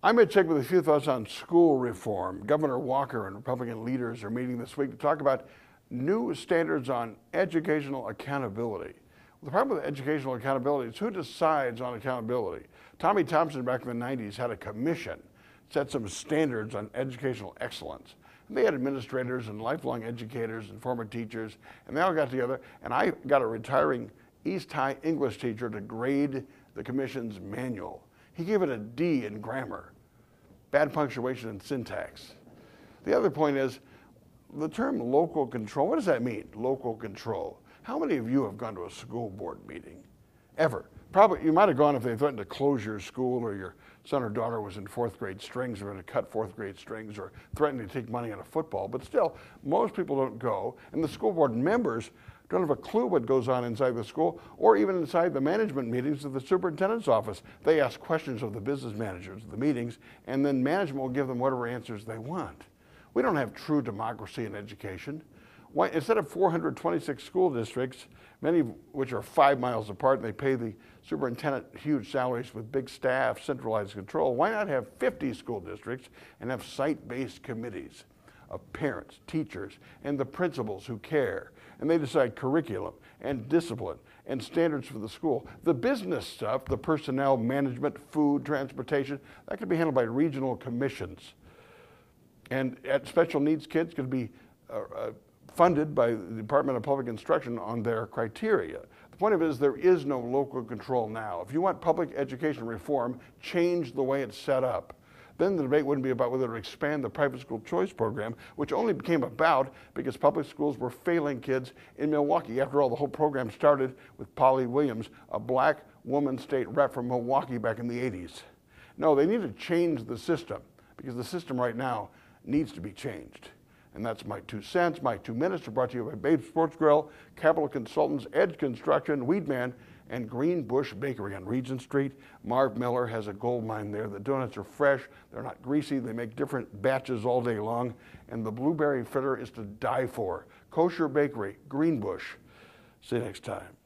I'm Mitch Henck with a few thoughts on school reform. Governor Walker and Republican leaders are meeting this week to talk about new standards on educational accountability. The problem with educational accountability is who decides on accountability. Tommy Thompson back in the 90s had a commission, set some standards on educational excellence. And they had administrators and lifelong educators and former teachers, and they all got together, and I got a retiring East High English teacher to grade the commission's manual. He gave it a D in grammar, bad punctuation and syntax. The other point is the term local control. What does that mean, local control? How many of you have gone to a school board meeting? Ever? Probably, you might have gone if they threatened to close your school, or your son or daughter was in fourth grade strings, or going to cut fourth grade strings, or threatening to take money on a football. But still, most people don't go, and the school board members don't have a clue what goes on inside the school, or even inside the management meetings of the superintendent's office. They ask questions of the business managers of the meetings, and then management will give them whatever answers they want. We don't have true democracy in education. Why, instead of 426 school districts, many of which are 5 miles apart, and they pay the superintendent huge salaries with big staff, centralized control, why not have 50 school districts and have site-based committees of parents, teachers, and the principals who care? And they decide curriculum and discipline and standards for the school. The business stuff, the personnel, management, food, transportation, that could be handled by regional commissions. And special needs kids could be funded by the Department of Public Instruction on their criteria. The point of it is there is no local control now. If you want public education reform, change the way it's set up. Then the debate wouldn't be about whether to expand the private school choice program, which only became about because public schools were failing kids in Milwaukee. After all, the whole program started with Polly Williams, a black woman state rep from Milwaukee back in the 80s. No, they need to change the system, because the system right now needs to be changed. And that's my 2 cents, my 2 minutes, brought to you by Babe Sports Grill, Capital Consultants, Edge Construction, Weedman, and Green Bush Bakery on Regent Street. Marv Miller has a gold mine there. The donuts are fresh, they're not greasy, they make different batches all day long, and the blueberry fritter is to die for. Kosher Bakery, Green Bush. See you next time.